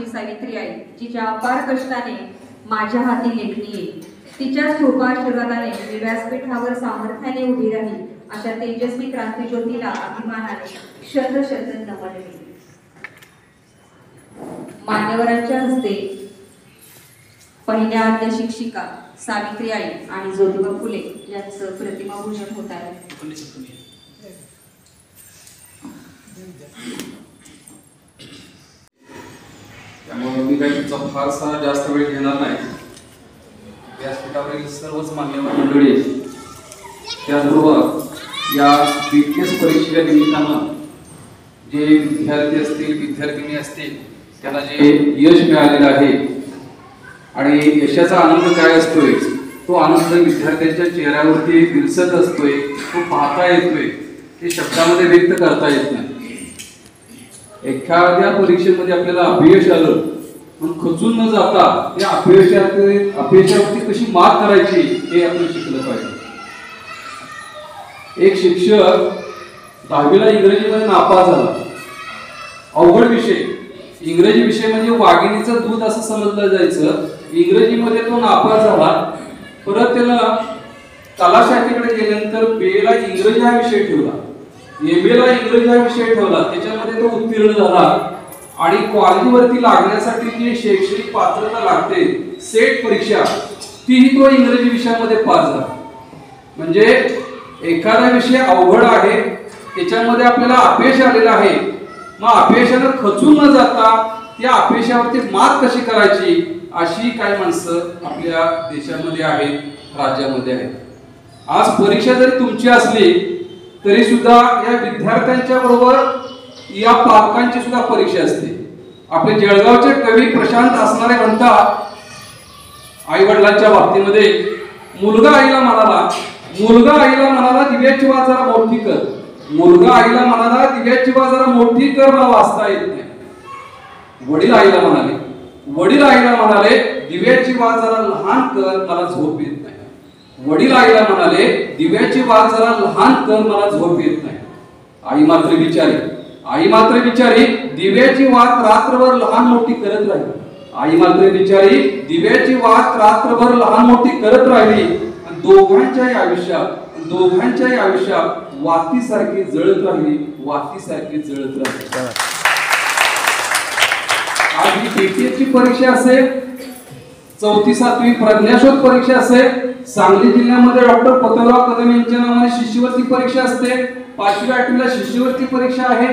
सावित्री आई, जिच्या अपार कष्टाने माझ्या हाती लेखणी येईल, तिच्याच कृपा आशीर्वादाने मी व्यासपीठावर सामर्थ्याने उभी राहील, अशा तेजस्वी क्रांतिज्योतीला अभिमानाने शत नमन येईल. मान्यवरांच्या हस्ते पहिल्या आद्य शिक्षिका सावित्री आई आणि ज्योतिबा फुले यांचं प्रतिमापूजन होत आहे. त्यामुळे मी काही तुमचा फारसा जास्त वेळ घेणार नाही. व्यासपीठावरील सर्वच मान्यवर मंडळी, त्याचबरोबर या BTS परीक्षेच्या निमित्तानं जे विद्यार्थी असतील, विद्यार्थिनी असतील, त्यांना जे यश मिळालेलं आहे आणि यशाचा आनंद काय असतोय, तो आनंद विद्यार्थ्यांच्या चेहऱ्यावरती दिसत असतोय, तो पाहता येतोय, ते शब्दामध्ये व्यक्त करता येत नाही. एखाद्या परीक्षेमध्ये आपल्याला अपयश आलं पण खचून न जाता त्या अपयशावरती कशी मात करायची हे आपण शिकलं पाहिजे. एक शिक्षक 10वीला इंग्रजीमध्ये नापास झाला. अवघड विषय, इंग्रजी विषय म्हणजे वाघिणीचं दूध असं समजलं जायचं. इंग्रजीमध्ये तो नापास झाला. परत त्याला कलाशाखेकडे गेल्यानंतर BA ला इंग्रजी हा विषय ठेवला, MA ला इंग्रजी हा विषय ठेवला, त्याच्यामध्ये तो उत्तीर्ण झाला आणि कॉलेजवरती लागण्यासाठी जी शैक्षणिक पात्रता लागते, सेट परीक्षा, तीही तो इंग्रजी विषयामध्ये पास झाला. म्हणजे एखादा विषय अवघड आहे, त्याच्यामध्ये आपल्याला अपयश आलेलं आहे, मग अपयशानं खचून न जाता त्या अपयशावरती मात कशी करायची, अशी काही माणसं आपल्या देशामध्ये आहेत, राज्यामध्ये आहेत. आज परीक्षा जरी तुमची असली तरी सुद्धा या विद्यार्थ्यांच्या बरोबर या पालकांची सुद्धा परीक्षा असते. आपले जळगावचे कवी प्रशांत असणारे म्हणतात, आई वडिलांच्या बाबतीमध्ये मुलगा आईला म्हणाला दिव्याची वाज जरा मोठी कर. मुलगा आईला म्हणाला दिव्याची वाज जरा मोठी कर, मला वाचता येत नाही. वडील आईला म्हणाले दिव्याची वाज जरा लहान कर, मला झोप येत नाही. वडील आईला म्हणाले दिव्याची वाज जरा लहान कर, मला झोप येत नाही. आई मात्र बिचारी दिव्याची वात रात्रभर लहान मोठी करत राहिली. आई मात्र बिचारी दिव्याची वात रात्रभर लहान मोठी करत राहिली आणि दोघांच्याही आयुष्यात वातीसारखी जळत राहिली. आज ही BTS ची परीक्षा असेल, 4थी 7वी प्रज्ञाशोध परीक्षा असेल, सांगली जिल्ह्यामध्ये डॉक्टर पतंगराव कदम यांच्या नावाने शिष्यवृत्ती परीक्षा असते, 5वी 8वीला शिष्यवृत्ती परीक्षा आहे,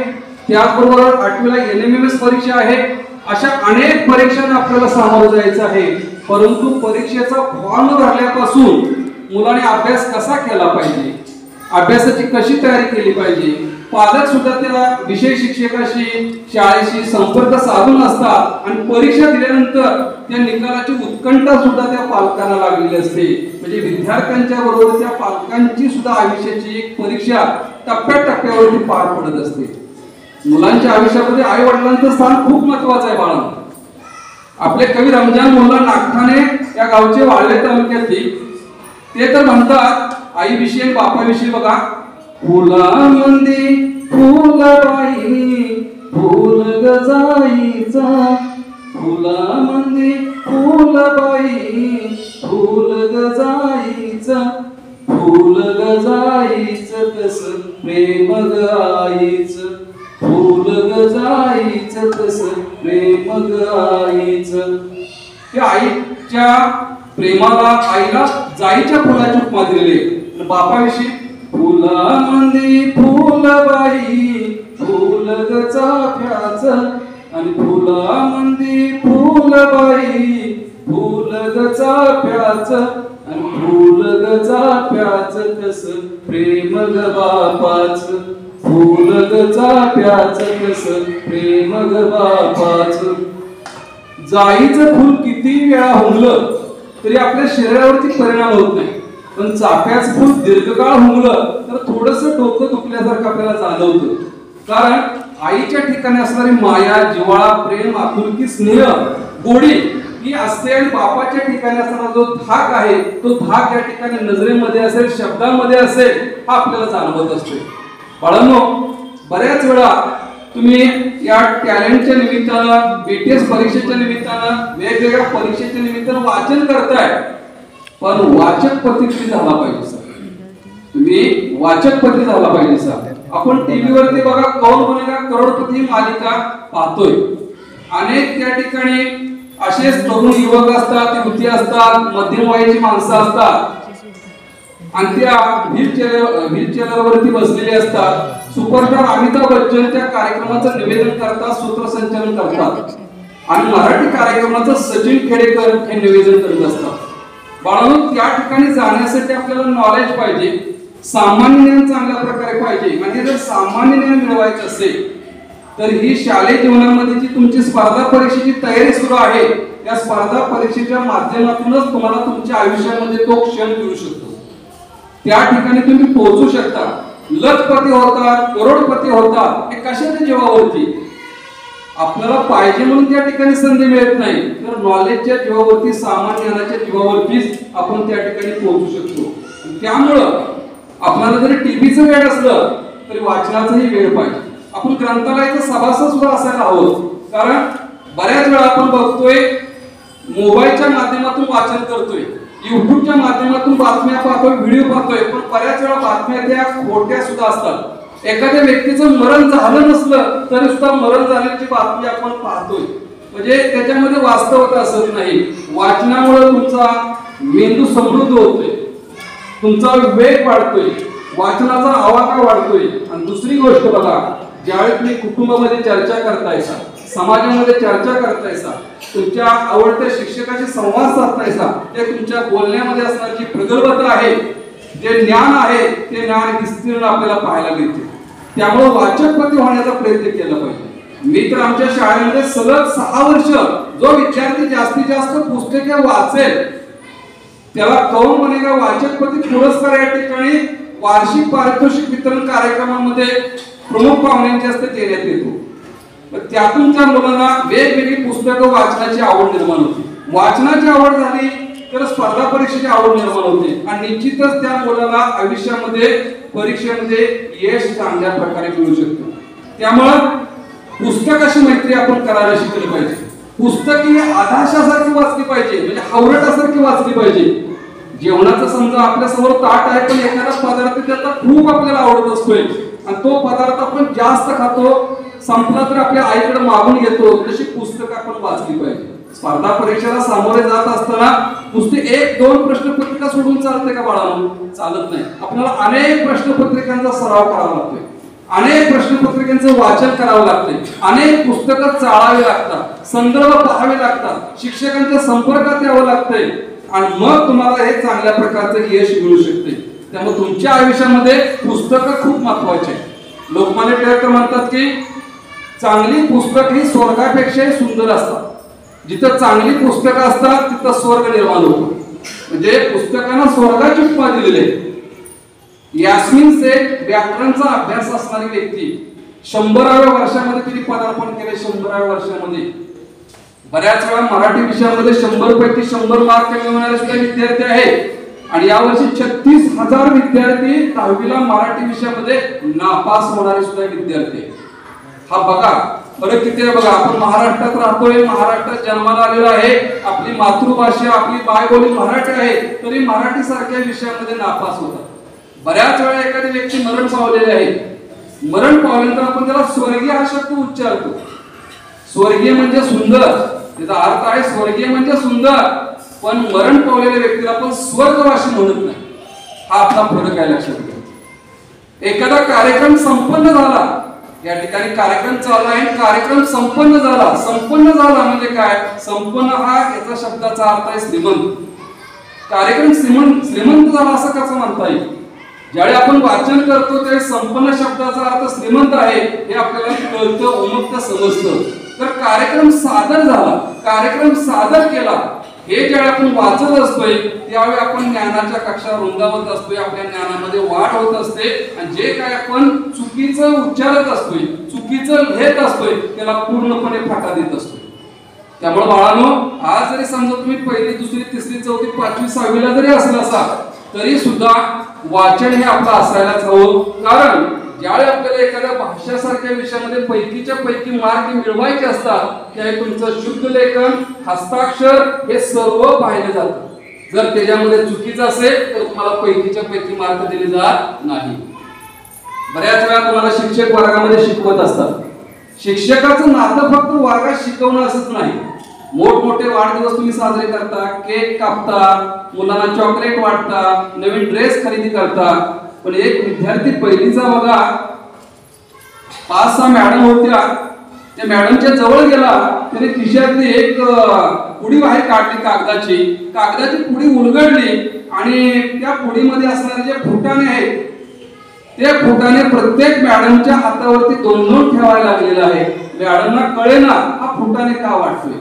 त्याचबरोबर 8वीला LMS परीक्षा आहे. अशा अनेक परीक्षांना आपल्याला सामोरं जायचं आहे. परंतु परीक्षेचा फॉर्म भरल्यापासून मुलाने अभ्यास कसा केला पाहिजे, अभ्यासाची कशी तयारी केली पाहिजे, पालक सुद्धा त्या विषय शिक्षकाशी, शाळेशी संपर्क साधून असतात आणि परीक्षा दिल्यानंतर त्या निकालाची उत्कंठा सुद्धा त्या पालकांना लागलेली असते. म्हणजे विद्यार्थ्यांच्या बरोबर त्या पालकांची सुद्धा आयुष्याची एक परीक्षा टप्प्याटप्प्यावरती पार पडत असते. मुलांच्या आयुष्यामध्ये आई वडिलांचं स्थान खूप महत्वाचं आहे. बाळांनो, आपले कवी रमजान मोल्ला नागठाणे या गावचे वाळवे तालुक्यातील, ते तर म्हणतात आईविषयी बापाविषयी बघा, फुलामंदी फुलबाई फुल गजाईचा, फुलामंदी फुलबाई फुल गजाईचा, फुल गजाईचं कसं प्रेम ग आईचं, फुल गजाईचं कसं प्रेम ग आईचं. त्या आईच्या प्रेमाला, आईला जाईच्या फुलाची उपमा दिलेली आहे. बापाविषयी फुलामंदी फुलबाई फुल ग चाफ्याचं, आणि फुलामंदी फुलबाई फुल ग चाफ्याचं, आणि फुल ग चाफ्याचं कसं प्रेम ग बापाचं, फुल ग चाफ्याचं कसं प्रेम ग बापाचं. जाईचं फुल किती वेळा हुंगलं तरी आपल्या शरीरावरती परिणाम होत नाही, पण चाफ्याचं फुल दीर्घकाळ हुंगलं तर थोडंसं डोकं दुखल्यासारखं आपल्याला जाणवतं. कारण आईच्या ठिकाणी असणारी माया, जिव्हाळा, प्रेम, आपुलकी, स्नेह, गोडी ही असते आणि बापाच्या ठिकाणी असणारा जो धाक आहे तो धाक या ठिकाणी नजरेमध्ये असेल, शब्दांमध्ये असेल, हा आपल्याला जाणवत असतो. बाळांनो, बऱ्याच वेळा तुम्ही या टॅलेंटच्या निमित्तानं, बीटीएस परीक्षेच्या निमित्तानं, वेगवेगळ्या परीक्षेच्या निमित्तानं वाचन करताय, पण वाचकपती तुम्ही झाला पाहिजे सर. तुम्ही वाचकपती झाला पाहिजे सर. आपण टीव्ही वरती बघा कौन बनेगा करोडपती ही मालिका पाहतोय. अनेक त्या ठिकाणी असेच तरुण युवक असतात, युवती असतात, मध्यम वयाची माणसं असतात आणि त्या व्हीलचेअर वरती बसलेले असतात. सुपरस्टार अमिताभ बच्चन त्या कार्यक्रमाचं निवेदन करतात, सूत्रसंचालन करतात आणि मराठी कार्यक्रमाचं सचिन खेडेकर हे निवेदन करत असतात. बाळांनो, त्या ठिकाणी जाण्यासाठी आपल्याला नॉलेज पाहिजे, सामान्य ज्ञान चांगल्या प्रकारे पाहिजे. म्हणजे जर सामान्य ज्ञान मिळवायचं असेल तर ही शालेय जीवनामध्ये जी तुमची स्पर्धा परीक्षेची तयारी सुरू आहे, त्या स्पर्धा परीक्षेच्या माध्यमातूनच तुम्हाला तुमच्या आयुष्यामध्ये तो क्षण मिळू शकतो. त्या ठिकाणी तुम्ही पोहोचू शकता. लखपती होतात, करोडपती होतात, हे कशाच्या जीवावरती? आपल्याला पाहिजे म्हणून त्या ठिकाणी संधी मिळत नाही, तर नॉलेजच्या जीवावरती, सामान्य ज्ञानाच्या जीवावरतीच आपण त्या ठिकाणी पोहोचू शकतो. त्यामुळं आपल्याला जरी टीव्हीचं वेळ असलं तरी वाचनाचाही वेळ पाहिजे. आपण ग्रंथालयाचा सभासद सुद्धा असायला हवं. कारण बऱ्याच वेळा आपण बघतोय मोबाईलच्या माध्यमातून वाचन करतोय, युट्यूबच्या माध्यमातून बातम्या पाहतोय, व्हिडिओ पाहतोय, पण बऱ्याच वेळा बातम्या त्या खोट्या सुद्धा असतात. एखाद्या व्यक्तीचं मरण झालं नसलं तरी सुद्धा मरण झाल्याची बातमी आपण पाहतोय. म्हणजे त्याच्यामध्ये वास्तवता असत नाही. वाचनामुळे तुमचा मेंदू समृद्ध होतोय, तुमचा वेग वाढतोय, वाचनाचा आवाका वाढतोय. आणि दुसरी गोष्ट बघा, ज्यावेळी तुम्ही कुटुंबामध्ये चर्चा करतायसा, समाजामध्ये चर्चा करतायसा, तुमच्या आवडत्या शिक्षकाशी संवाद साधतायसा, ते तुमच्या बोलण्यामध्ये असणारी जी प्रगल्भता आहे, जे ज्ञान आहे, ते ज्ञान विस्तीर्ण आपल्याला पाहायला मिळते. त्यामुळे वाचकपती होण्याचा प्रयत्न केला पाहिजे. मी तर आमच्या शाळेमध्ये सलग 6 वर्ष जो विद्यार्थी जास्तीत जास्त पुस्तके वाचेल त्याला कौन बनेगा वाचकपती पुरस्कार या ठिकाणी वार्षिक पारितोषिक वितरण कार्यक्रमामध्ये प्रमुख पाहुण्यांच्या हस्ते देण्यात येतो. त्यातून त्या मुलांना वेगवेगळी पुस्तकं वाचनाची आवड निर्माण होते. वाचनाची आवड झाली तर स्पर्धा परीक्षेची आवड निर्माण होते आणि निश्चितच त्या मुलाला आयुष्यामध्ये परीक्षेमध्ये यश चांगल्या प्रकारे मिळू शकतं. त्यामुळं पुस्तकाशी मैत्री आपण करायला शिकली पाहिजे. पुस्तक ही आधाशासारखी वाचली पाहिजे, म्हणजे हावरटासारखी वाचली पाहिजे. जेवणाचं समजा आपल्या समोर ताट आहे, पण एखादा पदार्थ त्याचा खूप आपल्याला आवडत असतोय आणि तो पदार्थ आपण जास्त खातो, संपला तर आपल्या आईकडे मागून घेतो. तशी पुस्तकं आपण वाचली पाहिजे. स्पर्धा परीक्षेला सामोरे जात असताना पुस्तक 1-2 प्रश्नपत्रिका सोडून चालते का बाळांनो? चालत नाही. आपल्याला अनेक प्रश्नपत्रिकांचा सराव करावा लागतोय, अनेक प्रश्नपत्रिकांचं वाचन करावं लागतंय, अनेक पुस्तकं चाळावी लागतात, संदर्भ पाहावे लागतात, शिक्षकांच्या संपर्कात यावं लागतंय आणि मग तुम्हाला हे चांगल्या प्रकारचं यश मिळू शकते. त्यामुळे तुमच्या आयुष्यामध्ये पुस्तकं खूप महत्वाची आहेत. लोकमान्य टिळक म्हणतात की चांगली पुस्तक ही स्वर्गापेक्षाही सुंदर असतात. जिथं चांगली पुस्तकं असतात तिथं स्वर्ग निर्माण होतो. म्हणजे पुस्तकांना स्वर्गाची उपमा दिलेली आहे. यास्मिन शेख व्याकरणचा अभ्यास असणारी व्यक्ती 100व्या वर्षामध्ये तिने पदार्पण केले. 100व्या वर्षामध्ये बऱ्याच वेळा मराठी विषयामध्ये 100 पैकी 100 मार्क मिळवणारे सुद्धा विद्यार्थी आहेत आणि यावर्षी 36,000 विद्यार्थी 10वीला मराठी विषयामध्ये नापास होणारे सुद्धा विद्यार्थी. हा बघा फरक किती आहे बघा. आपण महाराष्ट्रात राहतोय, महाराष्ट्रात जन्माला आलेलो आहे, आपली मातृभाषा, आपली मायबोली मराठी आहे, तरी मराठी सारख्या विषयामध्ये नापास होतात. बऱ्याच वेळा एखादी व्यक्ती मरण पावलेली आहे. मरण पावल्यानंतर आपण त्याला स्वर्गीय हा शब्द उच्चारतो. स्वर्गीय म्हणजे सुंदर, त्याचा अर्थ आहे स्वर्गीय म्हणजे सुंदर, पण मरण पावलेल्या व्यक्तीला आपण स्वर्गवासी म्हणत नाही. हा आपला फरक आहे, लक्षात घ्या. एखादा कार्यक्रम संपन्न झाला, या ठिकाणी कार्यक्रम चालू आहे, कार्यक्रम संपन्न झाला. संपन्न झाला म्हणजे काय? संपन्न हा याचा शब्दाचा अर्थ आहे श्रीमंत. कार्यक्रम श्रीमंत झाला असं कसं म्हणता येईल? ज्यावेळी आपण वाचन करतो त्यावेळी संपन्न शब्दाचा अर्थ श्रीमंत आहे हे आपल्याला कळतं, उमगतं, समजतं. तर कार्यक्रम सादर झाला, कार्यक्रम सादर केला, हे ज्यावेळी आपण वाचत असतोय त्यावेळी आपण ज्ञानाच्या कक्षा रुंदावत असतोय, आपल्या ज्ञानामध्ये वाढ होत असते आणि जे काय आपण चुकीचं उच्चारत असतोय, चुकीचं लिहित असतोय त्याला पूर्णपणे फाटा देत असतोय. त्यामुळे बाळांनो, आज जरी समजा तुम्ही 1ली, 2री, 3री, 4थी, 5वी, 6वीला जरी असला असा तरी सुद्धा वाचन हे आपलं असायलाच हवं. कारण ज्यावेळी आपल्याला एखाद्या भाषासारख्या विषयामध्ये पैकीच्या पैकी मार्क मिळवायचे असतात त्यावेळी तुमचं शुद्ध लेखन, हस्ताक्षर हे सर्व पाहिलं जातं. जर त्याच्यामध्ये चुकीचं असेल तर तुम्हाला पैकीच्या पैकी मार्क दिले जात नाही. बऱ्याच वेळा तुम्हाला शिक्षक वर्गामध्ये शिकवत असतात. शिक्षकाचं नातं फक्त वर्गात शिकवणं असंच नाही. मोठमोठे वाढदिवस तुम्ही साजरे करता, केक कापता, मुलांना चॉकलेट वाटता, नवीन ड्रेस खरेदी करता. पण एक विद्यार्थी पहिलीचा बघा 5-6 मॅडम होत्या, त्या मॅडमच्या जवळ गेला, त्याने खिशातली एक पुडी बाहेर काढली, कागदाची पुडी उलगडली आणि त्या पुडीमध्ये असणारे जे फुटाणे आहेत ते फुटाणे प्रत्येक मॅडमच्या हातावरती 2-2 ठेवायला लागलेला आहे. मॅडमना कळेना हा फुटाणे का वाटतोय.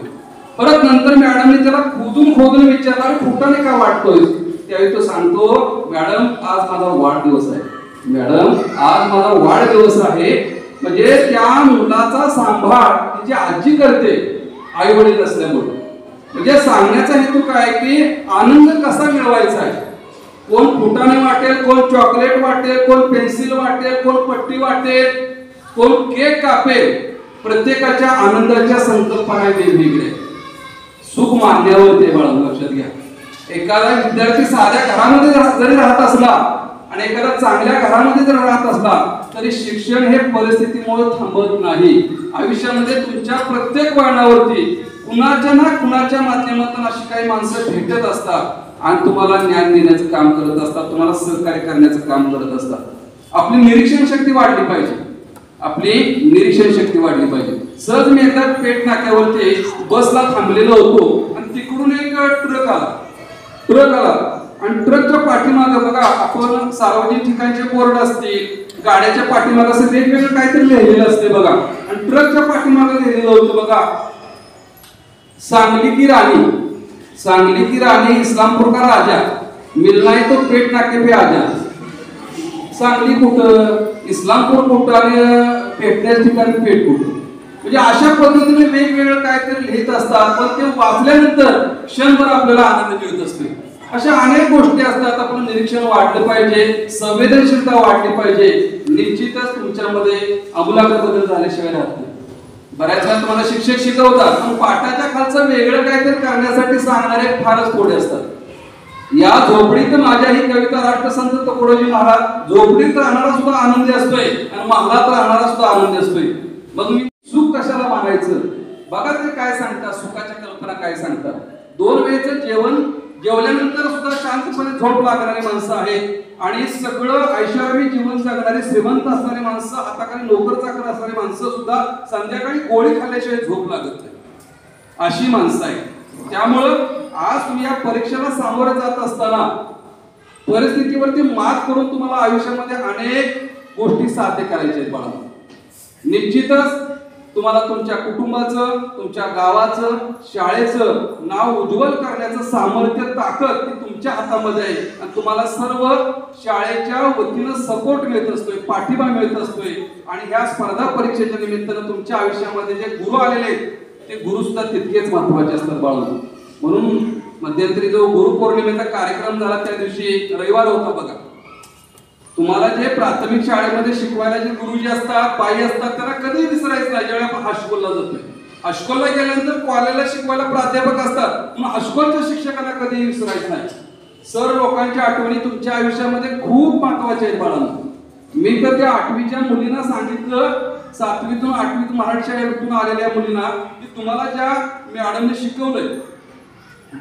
परत नंतर मॅडमने त्याला खोदून विचारला फुटाणे का वाटतोय. त्यावेळी तो सांगतो, मॅडम आज माझा वाढदिवस आहे. मॅडम आज माझा वाढदिवस आहे. म्हणजे त्या मुलाचा सांभाळ तिची आजी करते, आई वडील असल्यामुळे. म्हणजे सांगण्याचा हेतू काय की आनंद कसा मिळवायचा आहे. कोण फुटाणे वाटेल, कोण चॉकलेट वाटेल, कोण पेन्सिल वाटेल, कोण पट्टी वाटेल, कोण केक कापेल. प्रत्येकाच्या आनंदाच्या संकल्पना वेगवेगळ्या. सुख मान्यावर ते बाळा लक्षात घ्या. एखादा विद्यार्थी साध्या घरामध्ये जरी राहत असला आणि एखादा चांगल्या घरामध्ये जर राहत असला तरी शिक्षण हे परिस्थितीमुळे थांबत नाही. आयुष्यामध्ये तुमच्या प्रत्येक वळणावरती कुणाच्या ना कुणाच्या माध्यमातून अशी काही माणसं भेटत असतात आणि तुम्हाला ज्ञान देण्याचं काम करत असतात, तुम्हाला सहकार्य करण्याचं काम करत असतात. आपली निरीक्षण शक्ती वाढली पाहिजे. सहज मी एकदा पेठ नाक्यावरती बसला थांबलेलो होतो आणि तिकडून एक ट्रक आला आणि ट्रकच्या पाठीमागे बघा आपण सार्वजनिक ठिकाणचे बोर्ड असतील, गाड्याच्या पाठीमागे असं वेगवेगळं काहीतरी लिहिलेलं असते बघा. आणि ट्रकच्या पाठीमागे लिहिलेलं होतं बघा, सांगली की रानी इस्लामपुर का राजा, मिलना है तो पेट नाके पे आजा. सांगली कुठं, इस्लामपूर कुठं आणि भेटण्याच्या ठिकाणी पेट कुठं. म्हणजे अशा पद्धतीने वेगवेगळं काहीतरी लिहित असतात. पण ते वाचल्यानंतर क्षणभर आपल्याला आनंद मिळत असतो. अशा अनेक गोष्टी असतात. आपण निरीक्षण वाढलं पाहिजे, संवेदनशीलता वाढली पाहिजे. निश्चितच तुमच्यामध्ये आमूलाग्र बदल झाल्याशिवाय राहत नाही. बऱ्याच वेळा तुम्हाला शिक्षक शिकवतात पण पाठाच्या खालचं वेगळं काहीतरी करण्यासाठी सांगणारे फारच थोडे असतात. या झोपडीत माझ्या ही कविता राष्ट्रसंत तुकडोजी महाराज, झोपडीत राहणारा सुद्धा आनंदी असतोय आणि महालात राहणारा सुद्धा आनंदी असतोय. मग मी सुख कशाला मागायचं. बघा ते काय सांगतात, सुखाच्या कल्पना काय सांगतात. 2 वेळेचं जेवण जेवल्यानंतर सुद्धा शांतपणे झोप लागणारी माणसं आहेत आणि सगळं ऐषारामी जीवन जगणारे श्रीमंत असणारे माणसं, हाताखाली नोकर चाकर असणारी माणसं सुद्धा संध्याकाळी गोळी खाल्ल्याशिवाय झोप लागत नाही, अशी माणसं आहेत. त्यामुळं आज तुम्ही या परीक्षेला सामोरं जात असताना परिस्थितीवरती मात करून तुम्हाला आयुष्यामध्ये अनेक गोष्टी साध्य करायच्या आहेत बाळा. निश्चितच तुम्हाला तुमच्या कुटुंबाचं, तुमच्या गावाचं, शाळेचं नाव उज्ज्वल करण्याचं सामर्थ्य, ताकद ती तुमच्या हातामध्ये आहे. आणि तुम्हाला सर्व शाळेच्या वतीनं सपोर्ट मिळत असतोय, पाठिंबा मिळत असतोय. आणि ह्या स्पर्धा परीक्षेच्या निमित्तानं तुमच्या आयुष्यामध्ये जे गुरु आलेले आहेत ते गुरु सुद्धा तितकेच महत्वाचे असतात बाळांनो. म्हणून मध्यंतरी जो गुरुपौर्णिमेचा कार्यक्रम झाला त्या दिवशी रविवार होता बघा. तुम्हाला जे प्राथमिक शाळेमध्ये शिकवायला जे गुरुजी असतात, बाई असतात, त्यांना कधी विसरायचं नाही. ज्यावेळी आपण हायस्कूलला जातोय, हायस्कूलला गेल्यानंतर कॉलेजला शिकवायला प्राध्यापक असतात, पण हायस्कूलच्या शिक्षकांना कधी विसरायचं नाही. सर लोकांच्या आठवणी तुमच्या आयुष्यामध्ये खूप महत्वाच्या आहेत बाळांनो. मी तर त्या 8वीच्या मुलींना सांगितलं, 7वीतून 8वीत मराठी शाळेतून आलेल्या मुलींना की तुम्हाला ज्या मॅडमने शिकवलंय,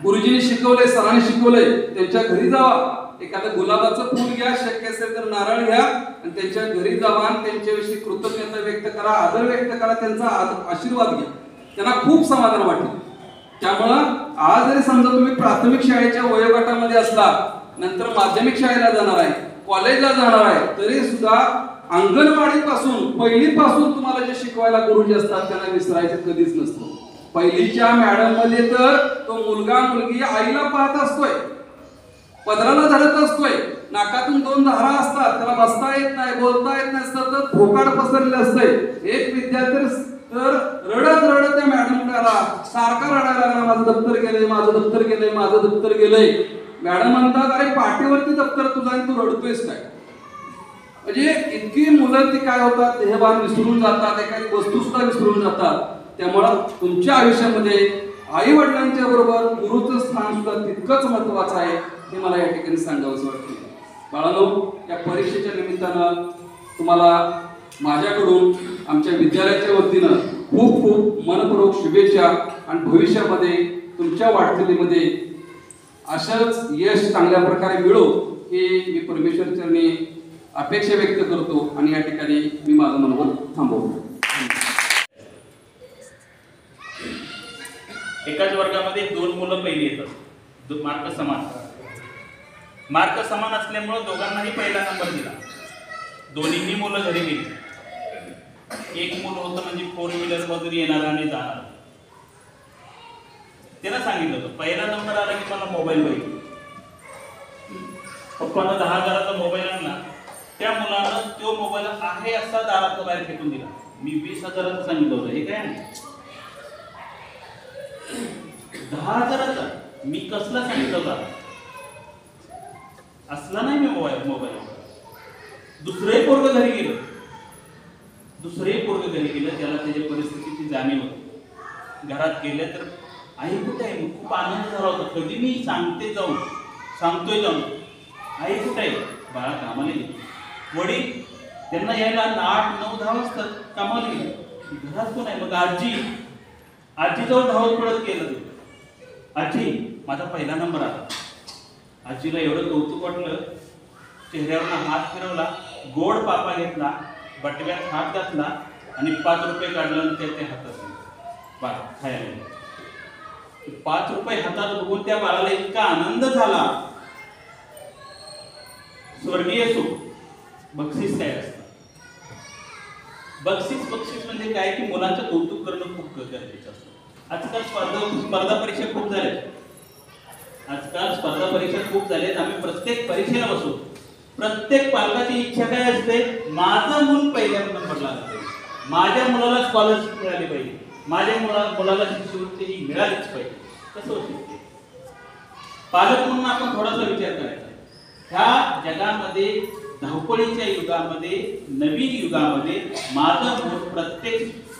गुरुजींनी शिकवलंय, सरांनी शिकवलंय, त्यांच्या घरी जावा, एखादं गुलाबाचं फूल घ्या, शक्य असेल तर नारळ घ्या आणि त्यांच्या घरी जावा आणि त्यांच्याविषयी कृतज्ञता व्यक्त करा, आदर व्यक्त करा, त्यांचा आशीर्वाद घ्या. त्यांना खूप समाधान वाटेल. त्यामुळं आज जरी समजा तुम्ही प्राथमिक शाळेच्या वयोगटामध्ये असला, नंतर माध्यमिक शाळेला जाणार आहे, कॉलेजला जाणार आहे, तरी सुद्धा अंगणवाडीपासून पहिलीपासून तुम्हाला जे शिकवायला गुरुजी असतात त्यांना विसरायचं कधीच नसतं. पहिलीच्या मॅडम मध्ये तर तो मुलगा मुलगी आईला पाहत असतोय, पदराला धरत असतोय, नाकातून 2 धारा असतात, त्याला बसता येत नाही, बोलता येत नाही, सतत भोकाड पसरलेलं असतंय. एक विद्यार्थी तर रडत रडत त्या मॅडमला सारखा रडायला लागला, माझं दप्तर गेलंय, माझं दप्तर गेलंय, माझं दप्तर गेलंय. मॅडम म्हणतात, अरे पाठीवरती दप्तर तुझं आणि तू रडतोयस काय. म्हणजे इतकी मुलं ती काय होतात, देहभान विसरून जातात, एखादी वस्तू सुद्धा विसरून जातात. त्यामुळं तुमच्या आयुष्यामध्ये आई वडिलांच्या बरोबर गुरुचं स्थान सुद्धा तितकंच महत्वाचं आहे हे मला या ठिकाणी सांगावंसं वाटतं. बाळांनो, या परीक्षेच्या निमित्तानं तुम्हाला माझ्याकडून आमच्या विद्यालयाच्या वतीनं खूप खूप मनपूर्वक शुभेच्छा आणि भविष्यामध्ये तुमच्या वाटचालीमध्ये अशाच यश चांगल्या प्रकारे मिळो हे मी परमेश्वर चरणी अपेक्षा व्यक्त करतो आणि या ठिकाणी मी माझं मनोबल थांबवतो. एकाच वर्गामध्ये 2 मुलं पहिली येतात, मार्क समान असल्यामुळे दोघांनाही पहिला नंबर दिला. दोन्हीही मुलं घरी गेली. एक मुलं होतं म्हणजे 4 व्हीलर मधून येणार आणि जाणार. त्यानं सांगितलं होतं पहिला नंबर आला की मला मोबाईल पाहिजे. पप्पानं 10,000चा मोबाईल आणला. त्या मुलानं तो मोबाईल आहे असा दारात बाहेर फेकून दिला. मी 20,000चा सांगितलं होतं, हे काय 10,000चा मी कसला सांगितलं होता, असला नाही मी मोबाईल. दुसरे पोरग घरी गेलं. त्याला त्याच्या परिस्थितीची जाणीव होती. घरात गेले तर आई कुठे आहे, खूप आनंद झाला होता. कधी मी सांगतोय जाऊन आई कुठे आहे, बाळा कामाला गेली. वडील त्यांना यायला 8, 9, 10 वाजता कामाला गेली. घरात कोण आहे, मग आजीजवळ धावत पडत गेलं. आजी माझा पहिला नंबर आला. आजीला एवढं कौतुक वाटलं, चेहऱ्यावर हात फिरवला, गोड पापा घेतला, बटव्यात हात घातला आणि 5 रुपये काढला आणि त्या हातात खायला. 5 रुपये हातात बघून त्या बाळाला इतका आनंद झाला. स्वर्गीय सुख. बक्षीस काय असतं, बक्षीस म्हणजे काय की मुलांचं कौतुक करणं खूप गरजेचं असतं. आजकाल स्पर्धा परीक्षा खूप झाल्यात. आम्ही प्रत्येक परीक्षेला बसतो. प्रत्येक पालकाची इच्छा काय असते, माझं मूल पहिल्या नंबरला असते, माझ्या मुलाला स्कॉलरशिप मिळाली पाहिजे, माझ्या मुलाला शिष्यवृत्ती मिळालीच पाहिजे. कसं होऊ शकते? पालक म्हणून आपण थोडासा विचार करायचा. ह्या जगामध्ये धावपळीच्या युगामध्ये, नवीन युगामध्ये माझं मूल प्रत्येक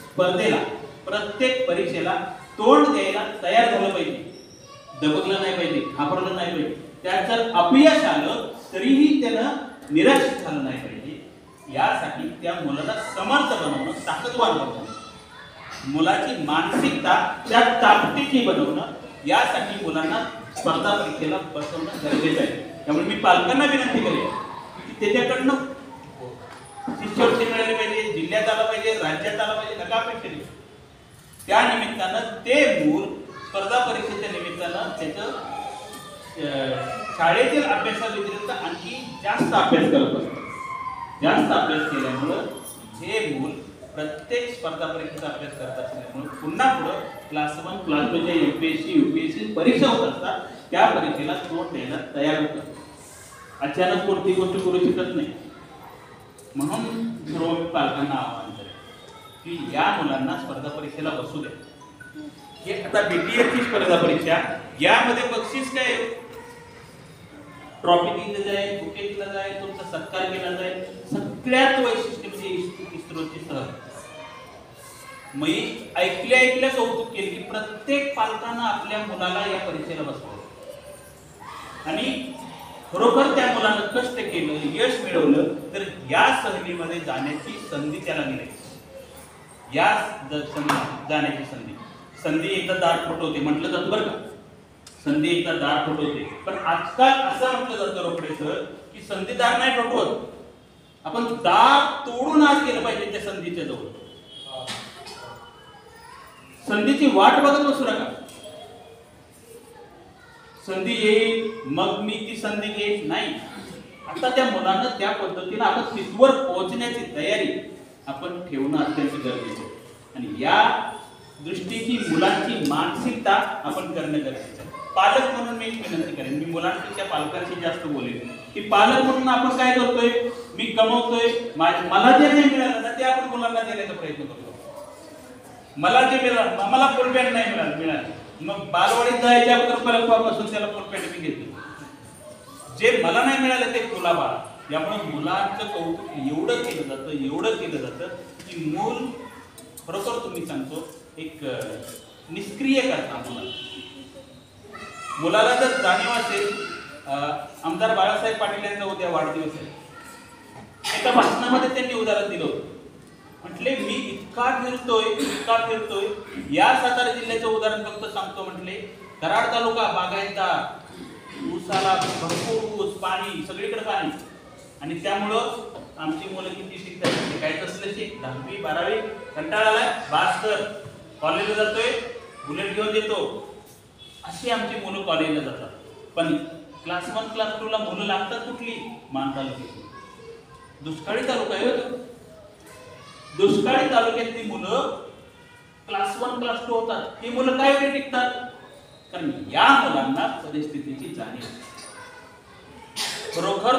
स्पर्धेला, प्रत्येक परीक्षेला तोंड द्यायला तयार झालं पाहिजे. दबकलं नाही पाहिजे, घाबरलं नाही पाहिजे. त्यात जर अपयश आलं तरीही त्यानं निराश झालं नाही पाहिजे. यासाठी त्या मुलाला समर्थ बनवणं, ताकदवान बनवणं, मुलाची मानसिकता त्या ताकदीची बनवणं, यासाठी मुलांना स्पर्धा परीक्षेला बसवणं गरजेचं आहे. त्यामुळे मी पालकांना विनंती करेन की त्याच्याकडनं शिष्यवृत्ती मिळाली पाहिजे, जिल्ह्यात आला पाहिजे, राज्यात आला पाहिजे, नका अपेक्षा नाही. त्या निमित्तानं ते मूल स्पर्धा परीक्षेच्या निमित्तानं त्याचं शाळेतील अभ्यासाव्यतिरिक्त आणखी जास्त अभ्यास करत असतं. जास्त अभ्यास केल्यामुळं हे मूल प्रत्येक स्पर्धा परीक्षेचा अभ्यास करत असल्यामुळे पुन्हा पुढं क्लास 1, क्लास 2 च्या MPSC, UPSC परीक्षा होत असतात. त्या परीक्षेला तोंड द्यायला तयार होतं. अचानक कोणती गोष्ट करू शकत नाही. म्हणून सर्व पालकांना आवाहन करेन की या मुलांना स्पर्धा परीक्षेला बसू द्या. हे आता BTS ची स्पर्धा परीक्षा, यामध्ये बक्षीस काय, ट्रॉफी दिली जाईल, बुके दिला जाईल, तुमचा सत्कार केला जाईल. सगळ्यात वैशिष्ट्य म्हणजे इस्रोची सहल. मी ऐकल्या कौतुक केले की प्रत्येक पालकांना आपल्या मुलाला या परीक्षेला बसवलं आणि खरोखर त्या मुलानं कष्ट केलं, यश मिळवलं तर या सहलीमध्ये जाण्याची संधी त्याला मिळेल. या जाण्याची संधी एकदा दार फुटवते म्हटलं जातं बरं का. संधी एकदा दार फुटवते. पण आजकाल असं म्हटलं जातं रोकडे सर की संधी दार नाही फुटवत, आपण दार तोडून आज गेलं पाहिजे त्या संधीच्या जवळ. संधीची वाट बघत बसू नका. संधी येईल मग मी ती संधी घेत नाही. आता त्या मुलानं त्या पद्धतीने आपण तिथवर पोहोचण्याची तयारी आपण ठेवणं अत्यंत गरजेचं आहे. आणि या दृष्टीची मुलांची मानसिकता आपण करणं गरजेचं आहे. पालक म्हणून मी विनंती करेन, मी मुलांपेक्षा पालकांशी जास्त बोलेन की पालक म्हणून आपण काय करतोय, मी कमवतोय, मला जे नाही मिळालं ना ते आपण मुलांना देण्याचा प्रयत्न करतो. मला जे मिळालं, मला फुल पॅन्ट नाही मिळालं, मग बालवाडीत जायच्या अगोदर पासून त्याला फुल पॅन्ट मी घेतो. जे मला नाही मिळालं ते तुला बाळा, यामुळे मुलांचं कौतुक एवढं केलं जातं की मूल खरोखर तुम्ही सांगतो एक निष्क्रिय करता मुलाला जर जाणीव असेल. आमदार बाळासाहेब पाटील यांचा उद्या वाढदिवस आहे. एका भाषणामध्ये त्यांनी उदाहरण दिलं होतं. म्हटले मी इतका फिरतोय या सातारा जिल्ह्याचं उदाहरण फक्त सांगतो. म्हटले कराड तालुका बागायतदार, ऊसाला भरपूर ऊस, पाणी सगळीकडे पाणी, आणि त्यामुळं आमची मुलं किती शिकतात शिकायचं असलं की 10वी 12वी कंटाळाला बास कर, कॉलेजला जातोय बुलेट घेऊन देतो, अशी आमची मुलं कॉलेजला जातात. पण क्लास 1 क्लास 2 ला मुलं लागतात कुठली? मान तालुक्यात. दुष्काळी तालुका आहे होतो. दुष्काळी तालुक्यातली मुलं क्लास 1 क्लास 2 होतात. ही मुलं काय वेळी टिकतात? कारण या मुलांना परिस्थितीची जाणीव. खरोखर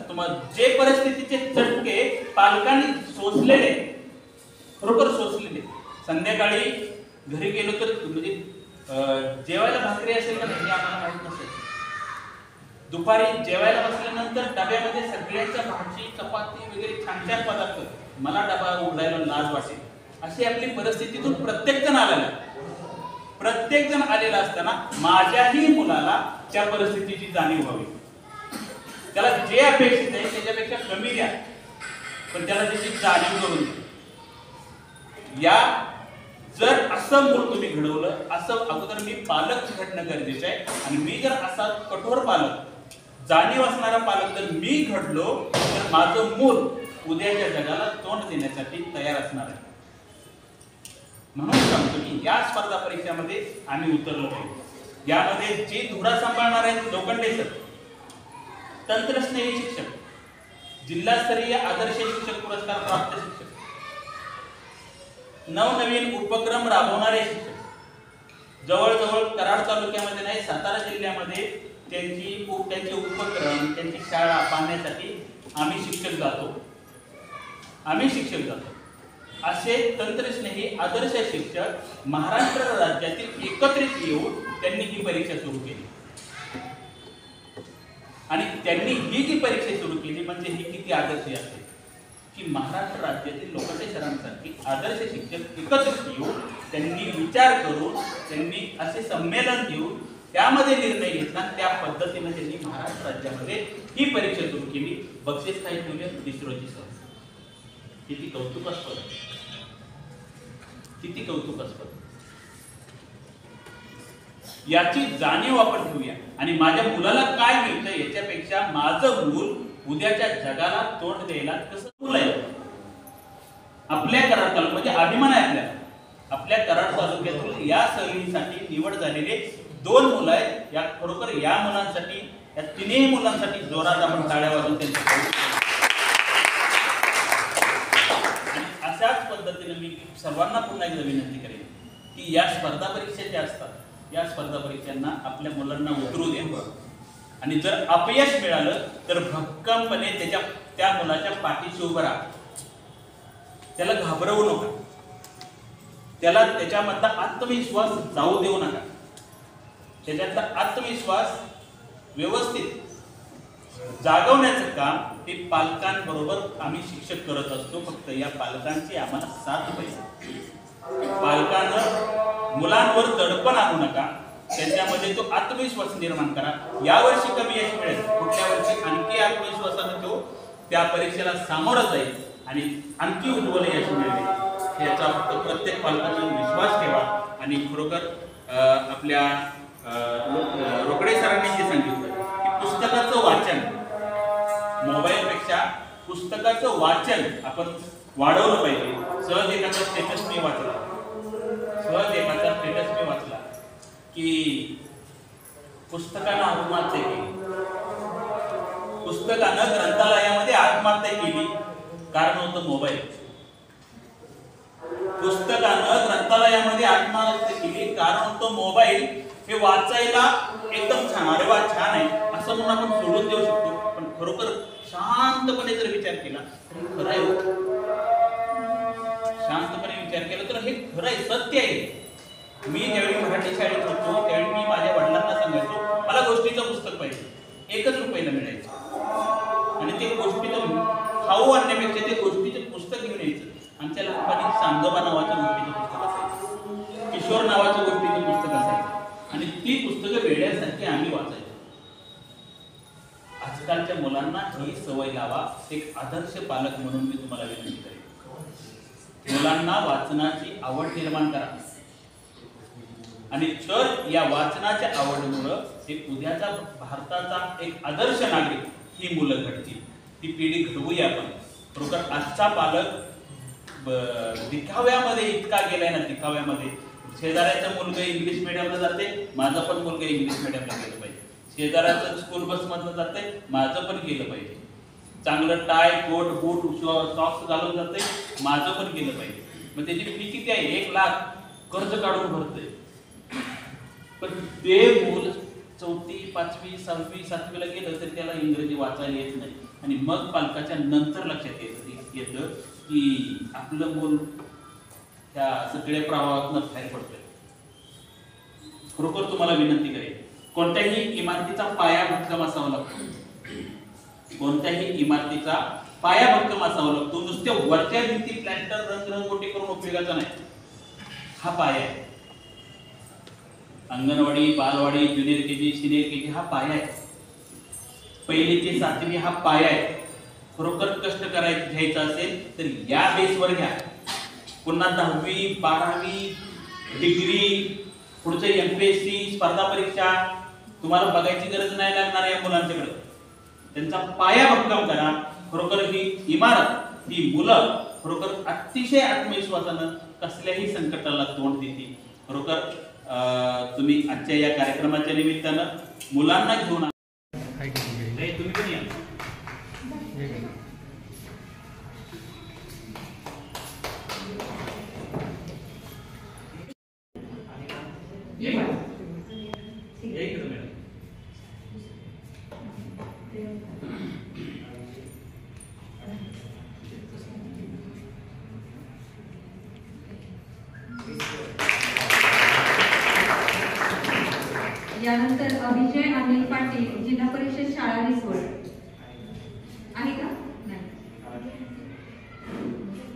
तुम्हाला जे परिस्थितीचे चटके पालकांनी सोसलेले, खरोखर सोसलेले. संध्याकाळी घरी गेलो तर म्हणजे जेवायला भाकरी असेल का नाही आम्हाला माहित नसेल. दुपारी जेवायला बसल्यानंतर डब्यामध्ये सगळ्यांच्या भाजी चपाती वगैरे छान छान पदार्थ, मला डबा उघडायला लाज वाटेल अशी आपली परिस्थितीतून प्रत्येक जण आलेला असताना माझ्याही मुलाला त्या परिस्थितीची जाणीव व्हावी. त्याला जे अपेक्षित आहे त्याच्यापेक्षा कमी द्या, पण त्याला त्याची जाणीव करून द्या. या जर असं मूल तुम्ही घडवलं, असं अगोदर मी पालक घडणं गरजेचं आहे. आणि मी जर असा कठोर पालक, जाणीव असणारा पालक जर मी घडलो तर माझं मूल उद्याच्या जगाला तोंड देण्यासाठी तयार असणार आहे. म्हणून सांगतो की या स्पर्धा परीक्षामध्ये आम्ही उतरलो पाहिजे. यामध्ये जे धुरा सांभाळणार आहेत लोखंडे सर, तंत्रस्नेही शिक्षक, जिल्हास्तरीय आदर्श शिक्षक पुरस्कार प्राप्त शिक्षक, नवनवीन उपक्रम राबवणारे शिक्षक, जवळजवळ कराड तालुक्यामध्ये नाही सातारा जिल्ह्यामध्ये त्यांचे उपक्रम, त्यांची शाळा पाहण्यासाठी आम्ही शिक्षक जातो. असे तंत्रस्नेही आदर्श शिक्षक महाराष्ट्र राज्यातील एकत्रित येऊन त्यांनी ही परीक्षा सुरू केली. आणि त्यांनी ही जी परीक्षा सुरू केली म्हणजे ही किती आदर्श असते की महाराष्ट्र राज्यातील लोखंडे सरांसारखी आदर्श शिक्षक एकत्रित येऊन त्यांनी विचार करून, त्यांनी असे संमेलन घेऊन त्यामध्ये निर्णय घेतला. त्या पद्धतीने त्यांनी महाराष्ट्र राज्यामध्ये ही परीक्षा सुरू केली. बक्षीस काही ठेवले इस्रोची संस्था. किती कौतुकास्पद. याची जाणीव आपण ठेवूया. आणि माझ्या मुलाला काय मिळतं याच्यापेक्षा माझं मूल उद्याच्या जगाला तोंड द्यायला कसं मूल आहे. आपल्या कराड तालुक्यात म्हणजे अभिमान आहे आपल्या कराड तालुक्यातून या सहलीसाठी निवड झालेले 2 मुलं आहेत. या खरोखर या मुलांसाठी, या तिन्ही मुलांसाठी जोरात आपण टाळ्या वाजवून त्यांचं. आणि अशाच पद्धतीने मी सर्वांना पुन्हा एकदा विनंती करेन की या स्पर्धा परीक्षा ज्या असतात या स्पर्धा परीक्षांना आपल्या मुलांना उतरू द्या. आणि जर अपयश मिळालं तर भक्कमपणे त्या मुलाच्या पाठीशी उभं राहा. त्याला घाबरवू नका. त्याला त्याच्यामधला आत्मविश्वास जाऊ देऊ नका. त्याच्यातला आत्मविश्वास व्यवस्थित जागवण्याचं काम हे पालकांबरोबर आम्ही शिक्षक करत असतो. फक्त या पालकांची आम्हाला साथ पाहिजे. पालकांना मुलांवर दडपण आणू नका. त्याच्यामध्ये तो आत्मविश्वास निर्माण करा. यावर्षी कमी यश मिळेल, पुढच्या वर्षी आणखी आत्मविश्वासाने तो त्या परीक्षेला सामोरं जाईल आणि आणखी उज्ज्वल यश मिळेल याचा फक्त प्रत्येक पालकांना विश्वास ठेवा. आणि खरोखर आपल्या रोकडे सरांनी जे सांगितलं की पुस्तकाचं वाचन, मोबाईलपेक्षा पुस्तकाचं वाचन आपण वाढवलं पाहिजे. सहज एखादा स्टेटस मी वाचला की पुस्तकानं आत्महत्या केली, पुस्तकानं ग्रंथालयामध्ये आत्महत्या केली, कारण होतं मोबाईल. पुस्तकानं ग्रंथालयामध्ये आत्महत्या केली, कारण होतं मोबाईल. हे वाचायला एकदम छान, अरे वा छान आहे असं म्हणून आपण सोडून देऊ शकतो. पण खरोखर शांतपणे जर विचार केला तर खरं आहे. शांतपणे विचार केला तर हे खरं आहे, सत्य आहे. मी ज्यावेळी मराठी शाळेत होतो त्यावेळी मी माझ्या वडिलांना सांगायचो मला गोष्टीचं पुस्तक पाहिजे. 1 रुपयाला मिळायचं आणि ते गोष्टी ही पुस्तकं वेड्यासारखी आम्ही वाचायचो. आजकालच्या मुलांना ही सवय लावा. एक आदर्श पालक म्हणून मी तुम्हाला विनंती करेन, मुलांना वाचनाची आवड निर्माण करा. आणि तर या वाचनाच्या आवडीमुळं एक उद्याचा भारताचा एक आदर्श नागरिक ही मुलं घडतील, ती पिढी घडवूया आपण. बरोबर आजचा पालक दिखाव्यामध्ये इतका गेलाय ना, दिखाव्यामध्ये. शेजाऱ्याचं मुलगा इंग्लिश मिडियमला जाते, माझा पण मुलगा इंग्लिश मिडियमला गेलं पाहिजे. शेजाऱ्याचं स्कूल बसमधनं जाते, माझं पण गेलं पाहिजे. चांगलं टाय कोट बूट सॉक्स घालून जाते, माझं पण गेलं पाहिजे. मग त्याची फी किती आहे? 1 लाख कर्ज काढून भरते. पण ते मूल 4थी 5वी 6वी 7वीला गेलं तरी त्याला इंग्रजी वाचायला येत नाही. आणि मग पालकाच्या नंतर लक्षात येतं की आपलं मूल त्या सगळ्या प्रवाहातून बाहेर पडतंय. खरोखर तुम्हाला विनंती करेन, कोणत्याही इमारतीचा पाया भक्कम असावा लागतो. कोणत्याही इमारतीचा पाया भक्कम असावा लागतो. नुसत्या वरच्या भिंती प्लॅस्टर रंगरंगोटी करून उपयोगाचा नाही. हा पाया आहे. अंगणवाडी, बालवाडी, ज्युनियर केजी, सिनियर केजी हा पाया आहे. 1ली ते 7वी हा पाया आहे. खरोखर कष्ट घ्यायचं असेल तर या बेसवर घ्या. पुन्हा 10वी 12वी डिग्री, पुढचं MPSC स्पर्धा परीक्षा तुम्हाला बघायची गरज नाही लागणार या मुलांच्याकडे. त्यांचा पाया भक्कम करा. खरोखर ही इमारत, ही मुलं खरोखर अतिशय आत्मविश्वासानं कसल्याही संकटाला तोंड देतील. खरोखर तुम्ही आजच्या या कार्यक्रमाच्या निमित्तानं मुलांना घेऊन तुम्ही पण या. यानंतर अभिजय अनिल पाटील, जिल्हा परिषद शाळा रिसोड आहे का? नाही.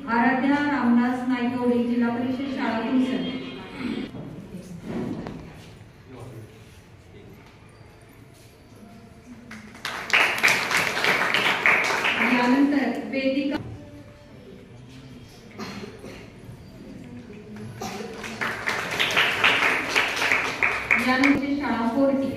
आराध्या रामदास नायकवडे, जिल्हा परिषद शाळा कुलसर. यानंतर वेदिका यानंतर शाळा 4T.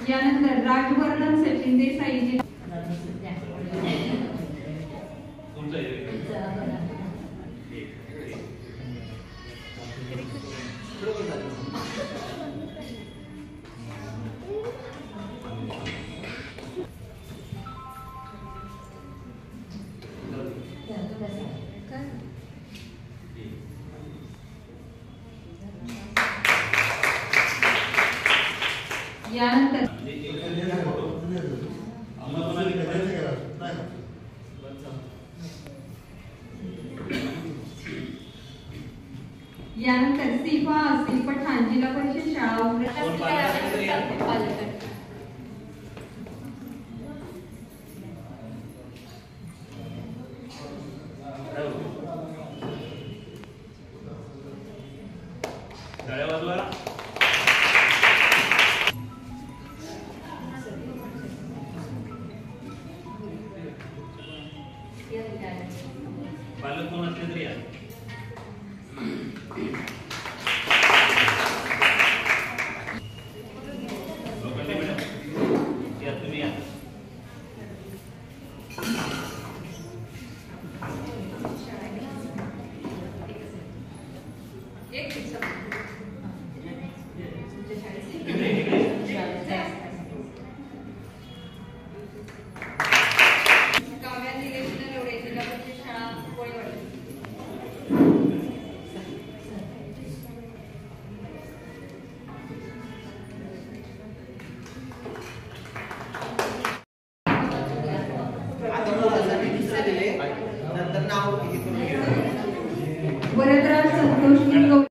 यानंतर राजवर्धन सचिन देसाई, यानंतर सिफा असीम पठाण, जिल्हा परिषद शाळा पालक कोण असले तरी या. तुम्ही या. नाव किती तुम्ही घेता? वरदराज संतोष निंगवडे.